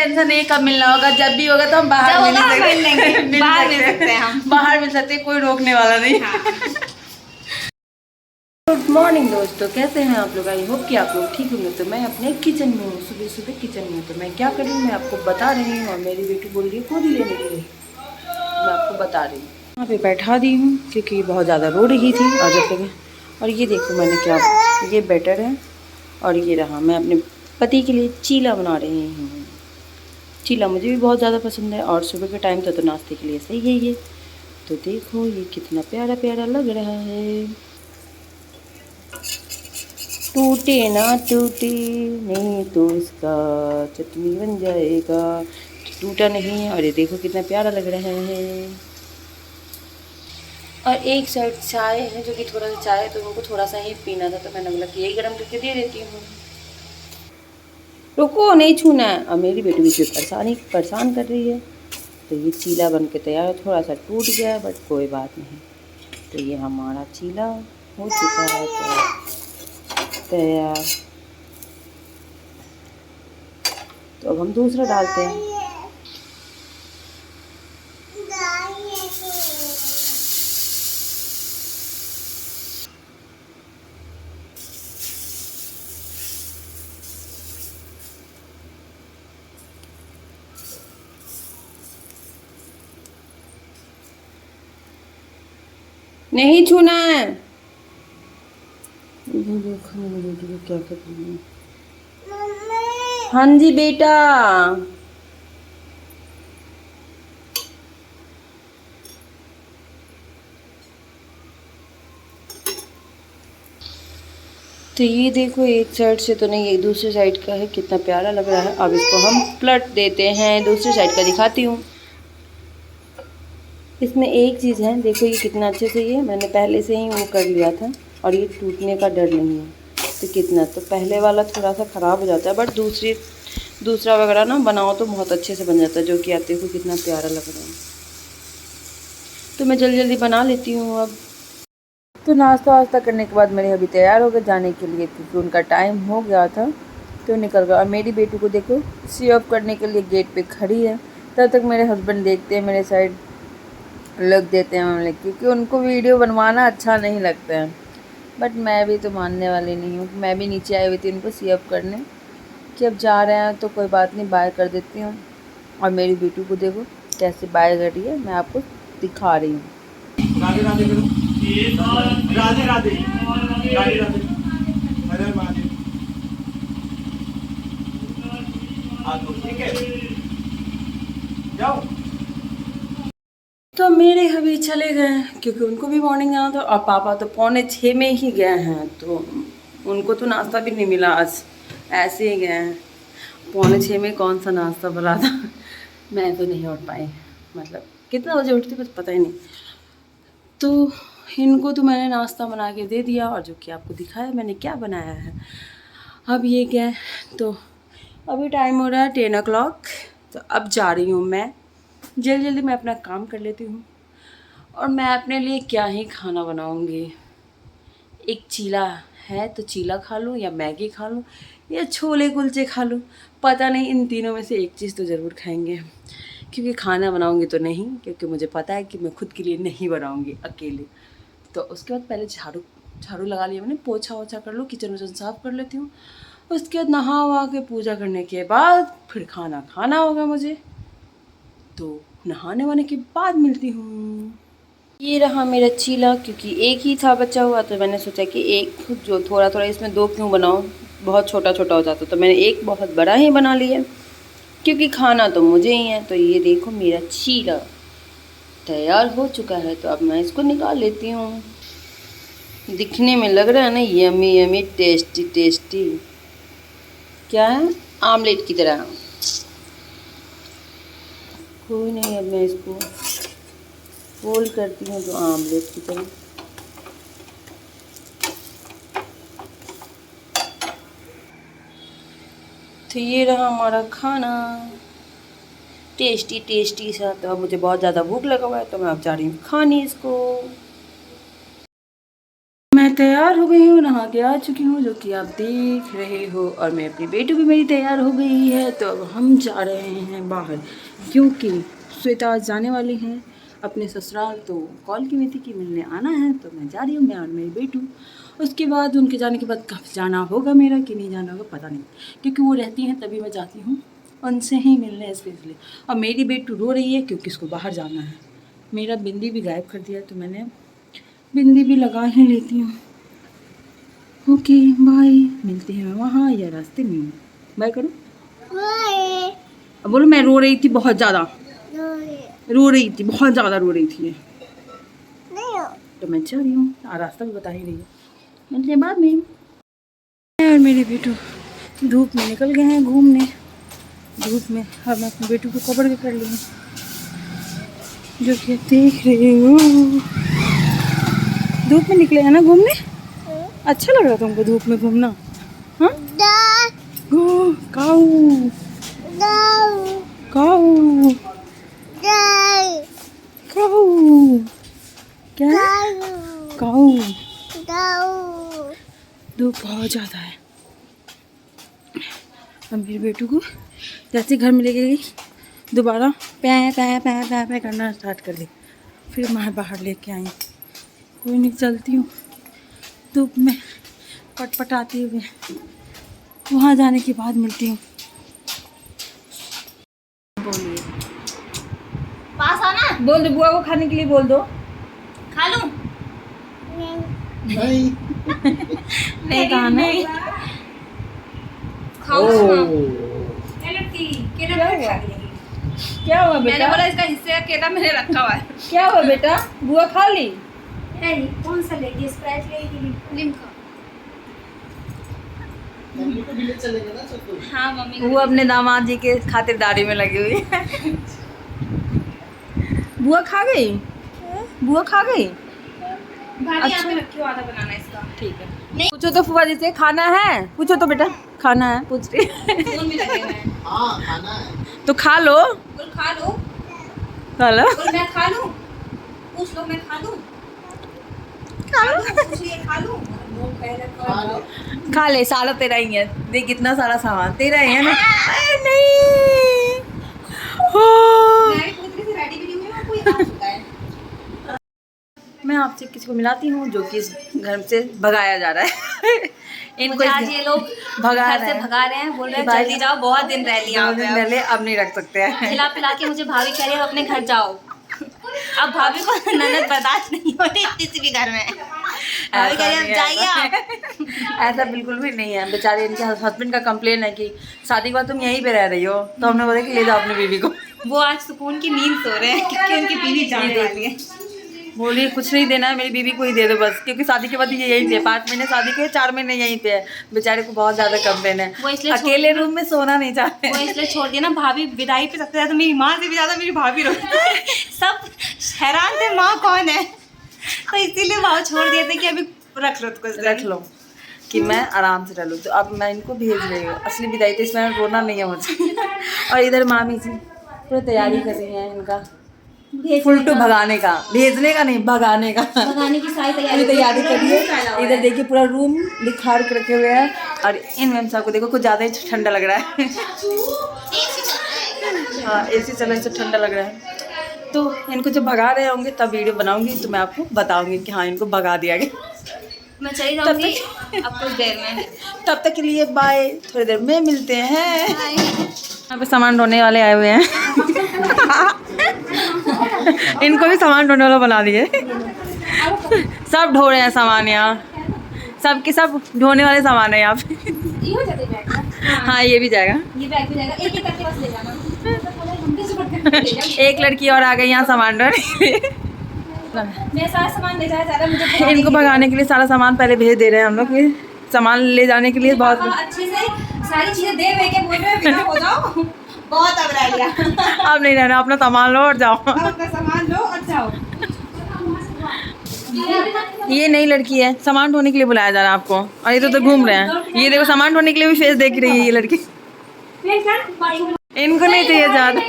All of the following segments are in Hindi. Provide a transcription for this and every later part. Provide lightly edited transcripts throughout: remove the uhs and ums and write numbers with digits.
टेंशन नहीं कब मिलना होगा, जब भी होगा तो हम बाहर मिल सकते हैं, हम बाहर मिल सकते हैं, कोई रोकने वाला नहीं। गुड मॉर्निंग दोस्तों, कैसे हैं आप लोग? आई होप कि आप लोग ठीक होंगे। तो मैं अपने किचन में हूँ, सुबह सुबह किचन में हूँ। तो मैं क्या कर रही हूँ मैं आपको बता रही हूँ, और मेरी बेटी बोल रही है गोदी लेने के लिए, मैं आपको बता रही हूँ। यहाँ पे बैठा दी हूँ क्योंकि बहुत ज़्यादा रो रही थी। और जब तक और ये देखो मैंने क्या, ये बैटर है और ये रहा, मैं अपने पति के लिए चीला बना रही हूँ। चीला मुझे भी बहुत ज़्यादा पसंद है, और सुबह के टाइम तो नाश्ते के लिए सही है ये। तो देखो ये कितना प्यारा प्यारा लग रहा है। टूटे ना टूटे, नहीं तो इसका चटनी बन जाएगा। टूटा नहीं है, और ये देखो कितना प्यारा लग रहा है। और एक साइड चाय है, जो कि थोड़ा सा चाय है तो उनको थोड़ा सा ही पीना था, तो मैंने बोला कि यही गर्म करके दे देती हूँ। रुको, नहीं छूना है। और मेरी बेटी बीच में परेशान कर रही है। तो ये चीला बन के तैयार है, थोड़ा सा टूट गया है बट कोई बात नहीं। तो ये हमारा चीला हो चुका है तैयार। तो अब हम दूसरा डालते हैं। नहीं छूना है। देखो मेरी बेटी को क्या कर रही है। हाँ जी बेटा। तो ये देखो एक साइड से तो नहीं, ये दूसरी साइड का है, कितना प्यारा लग रहा है। अब इसको हम पलट देते हैं, दूसरी साइड का दिखाती हूँ। इसमें एक चीज़ है, देखो ये कितना अच्छे से, ये मैंने पहले से ही वो कर लिया था, और ये टूटने का डर नहीं है। तो कितना, तो पहले वाला थोड़ा सा ख़राब हो जाता है, बट दूसरा वगैरह ना बनाओ तो बहुत अच्छे से बन जाता है, जो कि आप देखो कितना प्यारा लग रहा है। तो मैं जल्दी जल्दी बना लेती हूँ अब। तो नाश्ता वास्ता करने के बाद मेरे अभी तैयार हो गए जाने के लिए, क्योंकि उनका टाइम हो गया था तो निकल गया। और मेरी बेटी को देखो सी ऑफ करने के लिए गेट पे खड़ी है। तब तक मेरे हस्बैंड देखते हैं मेरे साइड, लग देते हैं मामले, क्योंकि उनको वीडियो बनवाना अच्छा नहीं लगता है। बट मैं भी तो मानने वाली नहीं हूँ। मैं भी नीचे आई हुई थी उनको सी ऑफ करने, कि अब जा रहे हैं तो कोई बात नहीं, बाय कर देती हूँ। और मेरी बेटी को देखो कैसे बाय कर रही है, मैं आपको दिखा रही हूँ। राधे राधे करो, राधे राधे, राधे राधे, हरे महादेव। ठीक है, जाओ। तो मेरे अभी चले गए हैं, क्योंकि उनको भी मॉर्निंग जाना था, और पापा तो 5:45 में ही गए हैं। तो उनको तो नाश्ता भी नहीं मिला आज, ऐसे ही गए हैं। 5:45 में कौन सा नाश्ता बना था। मैं तो नहीं उठ पाई, मतलब कितना बजे उठती बस पता ही नहीं। तो इनको तो मैंने नाश्ता बना के दे दिया, और जो कि आपको दिखाया मैंने क्या बनाया है। अब ये क्या है, तो अभी टाइम हो रहा है 10 o'clock। तो अब जा रही हूँ मैं, जल्दी जल्दी मैं अपना काम कर लेती हूँ। और मैं अपने लिए क्या ही खाना बनाऊँगी। एक चीला है तो चीला खा लूँ, या मैगी खा लूँ, या छोले कुलचे खा लूँ। पता नहीं, इन तीनों में से एक चीज़ तो ज़रूर खाएंगे। क्योंकि खाना बनाऊँगी तो नहीं, क्योंकि मुझे पता है कि मैं खुद के लिए नहीं बनाऊँगी अकेले। तो उसके बाद पहले झाड़ू लगा लिया मैंने, पोछा वोछा कर लूँ, किचन विचन साफ़ कर लेती हूँ। उसके बाद नहा वहा के पूजा करने के बाद फिर खाना खाना होगा मुझे। तो नहाने वाने के बाद मिलती हूँ। ये रहा मेरा चीला, क्योंकि एक ही था बचा हुआ, तो मैंने सोचा कि एक जो थोड़ा थोड़ा, इसमें दो क्यों बनाऊँ, बहुत छोटा छोटा हो जाता। तो मैंने एक बहुत बड़ा ही बना लिया, क्योंकि खाना तो मुझे ही है। तो ये देखो मेरा चीला तैयार हो चुका है। तो अब मैं इसको निकाल लेती हूँ। दिखने में लग रहा है ना यमी यमी, टेस्टी टेस्टी, क्या है, आमलेट की तरह। कोई नहीं, अब मैं इसको फोल्ड करती हूँ तो आमलेट की तरह। तो ये रहा हमारा खाना, टेस्टी टेस्टी सा। तो अब मुझे बहुत ज़्यादा भूख लगा हुआ है, तो मैं अब जा रही हूँ खाने इसको। मैं मैं तैयार हो गई हूँ, नहा के आ चुकी हूँ, जो कि आप देख रहे हो। और मैं अपनी बेटी भी मेरी तैयार हो गई है। तो अब हम जा रहे हैं बाहर, क्योंकि श्वेता आज जाने वाली हैं अपने ससुराल। तो कॉल की हुई थी कि मिलने आना है, तो मैं जा रही हूँ, मैं और मेरी बेटू। उसके बाद उनके जाने के बाद कब जाना होगा मेरा कि नहीं जाना होगा पता नहीं, क्योंकि वो रहती हैं तभी मैं जाती हूँ उनसे ही मिलने स्पेशली। और मेरी बेटू रो रही है क्योंकि उसको बाहर जाना है। मेरा बिंदी भी गायब कर दिया, तो मैंने बिंदी भी लगा ही लेती हूँ। ओके बाय, मिलते हैं वहाँ या रास्ते में। बाय करो, अब बोलो मैं रो रही थी बहुत ज़्यादा, रो रही थी बहुत ज़्यादा, रो रही थी तो मैं चल रही हूँ। रास्ता भी बता ही रही है। मिलते हैं बाद में। और मेरे बेटू धूप में निकल गए हैं घूमने, धूप में। अब मैं अपने बेटू को कवर कर ली हूँ, जो कि आप देख रहे हो। धूप में निकले हैं ना घूमने, अच्छा लग रहा तुमको धूप में घूमना? हाँ काऊ काऊ काऊ क्या काऊ। धूप बहुत ज़्यादा है। अब मेरे बेटू को जैसे घर में लेके गई, दोबारा पै पै पै पै पै करना स्टार्ट कर दी। फिर मैं बाहर लेके आई। कोई नहीं, चलती हूँ धूप में पटपटाते हुए। वहाँ जाने के बाद मिलती हूँ। बोलिए, पास आना, बोल दो बुआ को खाने के लिए, बोल दो। खा लूं? नहीं नहीं कहा नहीं। खाऊं? क्या हुआ मैंने बेटा? बोला इसका हिस्से का केला मैंने रखा हुआ है। क्या हुआ बेटा? बुआ खा ली? नहीं, कौन सा लेगी? स्प्राइट लेगी? लिम्का। मम्मी को भी ले चलेगा ना छोटू। हाँ मम्मी। वो अपने दामाद जी के खातिरदारी में लगी हुई है। बुआ खा गई? बुआ खा गई? भाभी यहाँ पे रखी हो, आधा बनाना इसका। ठीक है। पूछो तो फुआ जी से, खाना है? पूछो तो बेटा, खाना है? पूछ रही है। फोन भी लगे हुए हैं। हाँ खाना है। तो खा लो। बोल खा लो। खा लो। बोल मैं खा लूं? पूछ लो, मैं खा लूं? खा लूं? पूछ लिए खा लूं? खा ले। खा ले, सारा तेरा ही है। देख कितना सारा सामान तेरा ही है ना। अरे नहीं हो। मैं भी पूछ रही थी, रेडी भी नहीं हुई, और कोई आ चुका है। मैं आपसे किसी को मिलाती हूँ जो कि इस घर से भगाया जा रहा है। इनको मुझे आज ये लोग भगा घर रहे से हैं। भगा रहे हैं, बोल रहे हैं भाई- जल्दी जाओ, बहुत दिन रह लिया दो आप दिन पहले, अब नहीं रख सकते हैं। खिला पिला के मुझे भाभी कह रही है अपने घर जाओ। अब भाभी को ननद बर्दाश्त नहीं हो रही किसी भी घर में। भाभी कह रही है अब जाइए आप। ऐसा बिल्कुल भी नहीं है। बेचारे इनके हस्बैंड का कंप्लेन है कि शादी के बाद तुम यहीं पे रह रही हो, तो हमने बोला कि ले जाओ अपनी बीवी को। वो आज सुकून की नींद सो रहे हैं क्योंकि उनकी बीवी जाने वाली है। बोलिए कुछ नहीं देना है, मेरी बीवी को ही दे दो बस, क्योंकि शादी के बाद ये यहीं पे 5 महीने शादी के, 4 महीने यहीं पे है। बेचारे को बहुत ज्यादा कंप्लेन है, वो इसलिए अकेले रूम में सोना नहीं चाहते। वो इसलिए छोड़ दिया ना। भाभी विदाई पे सबसे ज्यादा मेरी माँ से भी ज्यादा मेरी भाभी रोती है। सब हैरान थे माँ कौन है, तो इसीलिए भाव छोड़ दिए थे कि अभी रख लो, कुछ रख लो कि मैं आराम से रह लूँ। तो अब मैं इनको भेज रही हूँ, असली विदाई तो इसमें रोना नहीं है मुझे। और इधर मामी जी पूरी तैयारी कर रही हैं इनका फुलटू भगाने का, भेजने का नहीं, भगाने का। भगाने की सारी पूरी तैयारी करिए। इधर देखिए पूरा रूम निखार के रखे हुए हैं, और इन मैम साहब को देखो कुछ ज़्यादा ही ठंडा लग रहा है। हाँ AC चल रहा है, सब ठंडा लग रहा है। तो इनको जब भगा रहे होंगे तब वीडियो बनाऊंगी, तो मैं आपको बताऊंगी कि हाँ इनको भगा दिया गया। मैं चली जाऊंगी अब कुछ देर में। तब तक के लिए बाय, थोड़ी देर में मिलते हैं। यहाँ पे सामान ढोने वाले आए हुए हैं। इनको भी सामान ढोने वाला बना दिए। सब ढो रहे हैं सामान यहाँ, सबके सब ढोने वाले सामान है यहाँ पे। ये हो जाते बैग ना? हाँ ये भी जाएगा। ये बैग भी जाएगा, एक एक करके बस ले जाना। एक लड़की और आ गई यहाँ सामान ढोने। मैं सारा सामान ले जाया जा रहा है मुझे। इनको भगाने के लिए सारा सामान पहले भेज दे रहे हैं हम लोग, ये सामान ले जाने के लिए बहुत। पापा अच्छे से सारी चीजें दे के बोल रहे हैं बिना हो जाओ। बहुत अब रह गया। अब नहीं रहना, अपना सामान लो और जाओ। अपना सामान लो और जाओ। ये नई लड़की है, सामान ढोने के लिए बुलाया जा रहा है आपको, और ये तो घूम रहे हैं। ये देखो सामान ढोने के लिए भी फेस देख रही है ये लड़की। इनको नहीं चाहिए ज्यादा।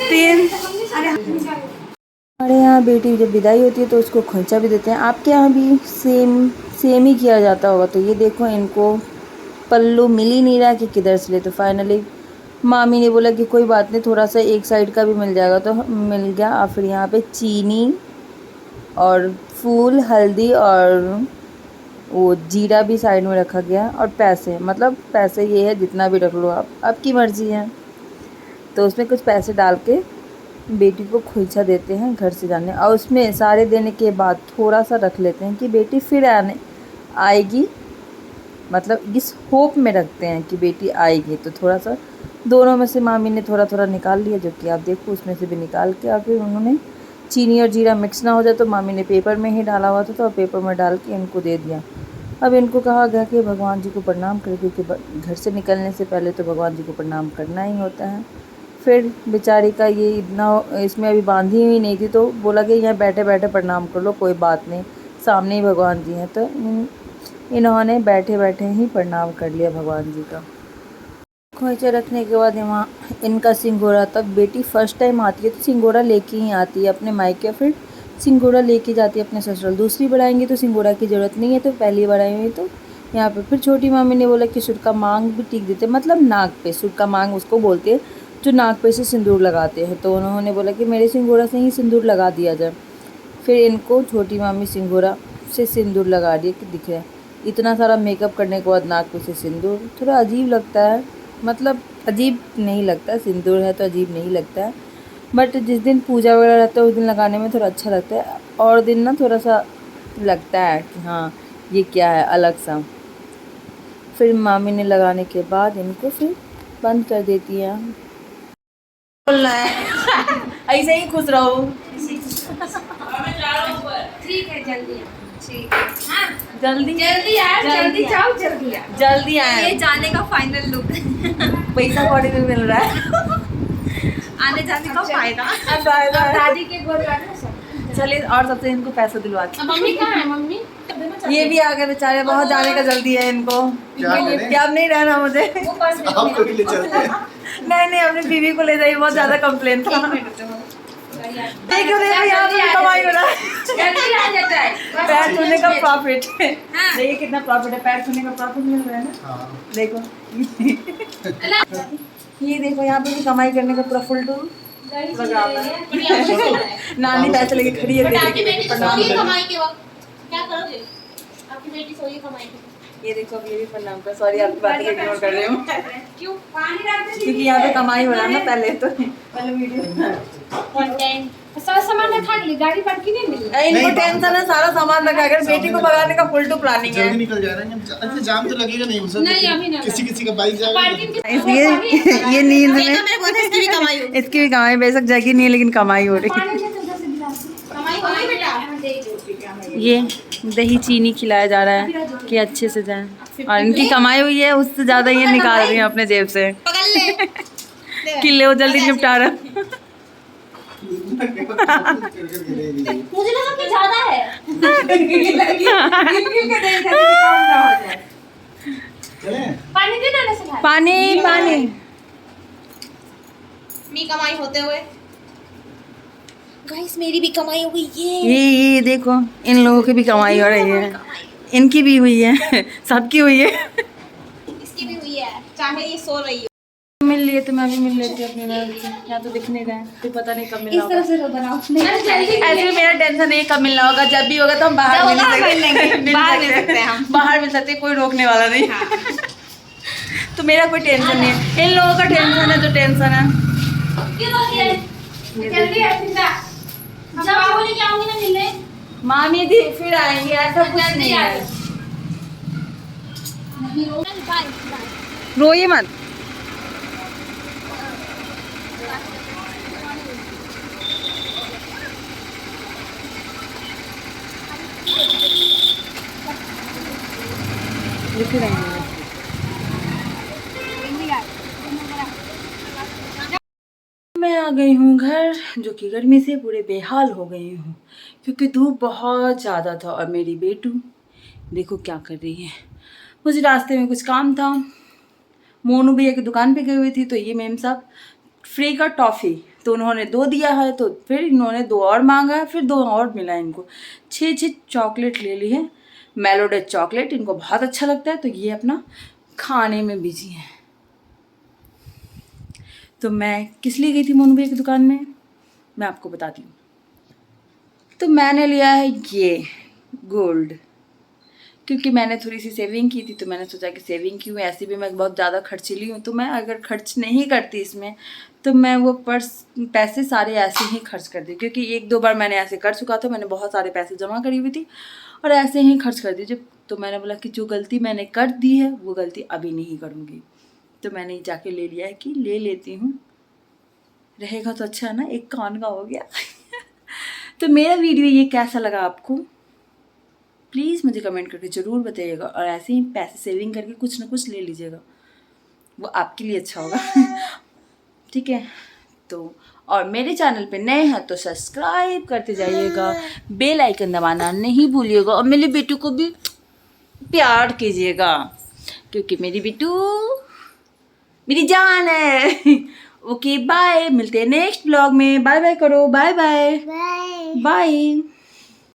3 हमारे यहाँ बेटी जब विदाई होती है तो उसको खोइचा भी देते हैं। आपके यहाँ भी सेम ही किया जाता होगा। तो ये देखो इनको पल्लू मिल ही नहीं रहा कि किधर से ले। तो फाइनली मामी ने बोला कि कोई बात नहीं, थोड़ा सा एक साइड का भी मिल जाएगा, तो मिल गया। और फिर यहाँ पे चीनी और फूल, हल्दी और वो जीरा भी साइड में रखा गया, और पैसे, मतलब पैसे ये है जितना भी रख लो आप, आपकी मर्ज़ी है। तो उसमें कुछ पैसे डाल के बेटी को खोइचा देते हैं घर से जाने, और उसमें सारे देने के बाद थोड़ा सा रख लेते हैं कि बेटी फिर आएगी, मतलब इस होप में रखते हैं कि बेटी आएगी। तो थोड़ा सा दोनों में से मामी ने थोड़ा थोड़ा निकाल लिया, जो कि आप देखो उसमें से भी निकाल के, और फिर उन्होंने चीनी और जीरा मिक्स ना हो जाए तो मामी ने पेपर में ही डाला हुआ था, तो पेपर में डाल के इनको दे दिया। अब इनको कहा गया कि भगवान जी को प्रणाम करें, क्योंकि घर से निकलने से पहले तो भगवान जी को प्रणाम करना ही होता है। फिर बेचारी का ये इतना, इसमें अभी बांधी हुई नहीं थी, तो बोला कि यहाँ बैठे बैठे प्रणाम कर लो, कोई बात नहीं, सामने ही भगवान जी हैं। तो इन्होंने बैठे बैठे ही प्रणाम कर लिया भगवान जी का। खोइचा रखने के बाद यहाँ इनका सिंगोरा, तब बेटी फर्स्ट टाइम आती है तो सिंगोरा लेके ही आती है अपने मायके, फिर सिंगोरा लेके जाती है अपने ससुराल। दूसरी बार आएंगी तो सिंगोरा की ज़रूरत नहीं है, तो पहली बार आई हुई तो यहाँ पे। फिर छोटी मामी ने बोला कि सुर का मांग भी टीक देते, मतलब नाक पे, सुर का मांग उसको बोलते हैं जो नाक पे से सिंदूर लगाते हैं। तो उन्होंने बोला कि मेरे सिंगोरा से ही सिंदूर लगा दिया जाए। फिर इनको छोटी मामी सिंगोरा से सिंदूर लगा रही है, कि दिख रहा है इतना सारा मेकअप करने के बाद नाक पे से सिंदूर, थोड़ा अजीब लगता है, मतलब अजीब नहीं लगता, सिंदूर है तो अजीब नहीं लगता है, बट जिस दिन पूजा वगैरह रहता है उस दिन लगाने में थोड़ा अच्छा लगता है, और दिन ना थोड़ा सा लगता है कि हाँ ये क्या है अलग सा। फिर मामी ने लगाने के बाद इनको फिर बंद कर देती है। बोलना है ऐसे ही खुश रहो। ठीक है, जल्दी ठीक है। हाँ, जल्दी यार, जल्दी जाओ, जल्दी यार, जल्दी आए। ये जाने का फाइनल लुक। पैसा कौड़ी में मिल रहा है। आने जाने का फायदा। दादी के गोद लगना सब। चलिए, और सबसे इनको पैसा दिलवाते। मम्मी कहाँ है? मम्मी ये भी आ गए बेचारे, बहुत जाने का जल्दी है इनको। क्या अब नहीं रहना मुझे। आपको भी ले चलते हैं। नहीं, अपनी बीवी को ले जाइए, बहुत ज्यादा कंप्लेन था। देखो यहाँ पे कमाई हो रहा है। पैर छूने का प्रॉफिट, देखिए कितना प्रॉफिट है, पैर छूने का प्रॉफिट मिल रहा है ना। देखो ये देखो यहाँ पे भी कमाई करने का पूरा फुल टूल लगा हुआ है। नानी पैसे लेके खड़ी है, कमाई के वक्त क्या करोगे? आपकी बेटी सोई कमाई के। ये देखो ये भी प्रणाम कर। सॉरी आपकी बातें इग्नोर कर रही हूँ, क्यों? पानी डालते क्योंकि यहाँ पे कमाई हो रहा है ना। पहले वीडियो कंटेंट सारा सामान रखा ली, गाड़ी पर की नहीं मिली। इनको टेंशन है, सारा सामान रखा। अगर बेटी को भगाने का फुल टू प्लानिंग है। जल्दी निकल जा रहे हैं। अच्छा जाम तो लगेगा नहीं उसे? नहीं, अभी नहीं। किसी का बाइक जाएगा। ये नींद में इसकी भी कमाई हो। इसकी भी कमाई, बेशक जगी नहीं लेकिन कमाई हो रही। कमाई हो गई बेटा। ये दही चीनी खिलाया जा रहा है कि अच्छे से जाए, और इनकी कमाई हुई है उससे ज़्यादा ये निकाल रही है अपने जेब से। पकड़ ले कि ले वो जल्दी निपटा रहा। मुझे लगा कि ज्यादा है। पानी दे देने से पानी मी कमाई होते हुए। गाइस मेरी भी कमाई हो गई। ये देखो इन लोगों की भी कमाई हो रही है, इनकी भी हुई है, सबकी हुई है। इसकी भी हुई है, चाहे ये सो रही हो। मिल लिए तो मैं भी मिल लेती हूँ अपने घर से। क्या तो दिख नहीं रहा है, फिर पता नहीं कब मिलना होगा। से रो बनाओ। ऐसे भी मेरा टेंशन नहीं कब मिलना होगा, जब भी होगा तो हम बाहर मिल सकते, बाहर मिल सकते हैं हम। बाहर मिल सकते, कोई रोकने वाला नहीं। तो मेरा कोई टेंशन नहीं है, इन लोगों का टेंशन है जो टेंशन है। जल्दी जब बोले कि आऊंगी ना मिलने। मामी दी फिर आएंगे, ऐसा कुछ नहीं है। रोइए मत। फिर आएंगे। मैं आ गई हूँ घर, जो कि गर्मी से पूरे बेहाल हो गई हूँ, क्योंकि धूप बहुत ज़्यादा था। और मेरी बेटू देखो क्या कर रही है। मुझे रास्ते में कुछ काम था, मोनू भैया की दुकान पे गई हुई थी, तो ये मेम साहब फ्री का टॉफ़ी, तो उन्होंने 2 दिया है, तो फिर इन्होंने 2 और मांगा है, फिर 2 और मिला इनको। 6 चॉकलेट ले ली है, मेलोडी चॉकलेट, इनको बहुत अच्छा लगता है, तो ये अपना खाने में बिजी है। तो मैं किस लिए गई थी मोनू भैया की दुकान में, मैं आपको बताती हूँ। तो मैंने लिया है ये गोल्ड, क्योंकि मैंने थोड़ी सी सेविंग की थी, तो मैंने सोचा कि सेविंग क्यों, ऐसे भी मैं बहुत ज़्यादा खर्चीली हूँ, तो मैं अगर खर्च नहीं करती इसमें तो मैं वो पैसे सारे ऐसे ही खर्च कर दी, क्योंकि 1-2 बार मैंने ऐसे कर चुका था, मैंने बहुत सारे पैसे जमा करी हुई थी और ऐसे ही खर्च कर दी। जब तो मैंने बोला कि जो गलती मैंने कर दी है वो गलती अभी नहीं करूँगी, तो मैंने जाके ले लिया है कि ले लेती हूँ, रहेगा तो अच्छा है ना, एक कान का हो गया। तो मेरा वीडियो ये कैसा लगा आपको, प्लीज़ मुझे कमेंट करके ज़रूर बताइएगा, और ऐसे ही पैसे सेविंग करके कुछ ना कुछ ले लीजिएगा, वो आपके लिए अच्छा होगा। ठीक है, तो और मेरे चैनल पे नए हैं तो सब्सक्राइब करते जाइएगा, बेल आइकन दबाना नहीं भूलिएगा, और मेरे बेटू को भी प्यार कीजिएगा, क्योंकि मेरी बेटू मेरी जान है। ओके बाय, मिलते हैं नेक्स्ट ब्लॉग में, बाय बाय करो, बाय बाय बाय।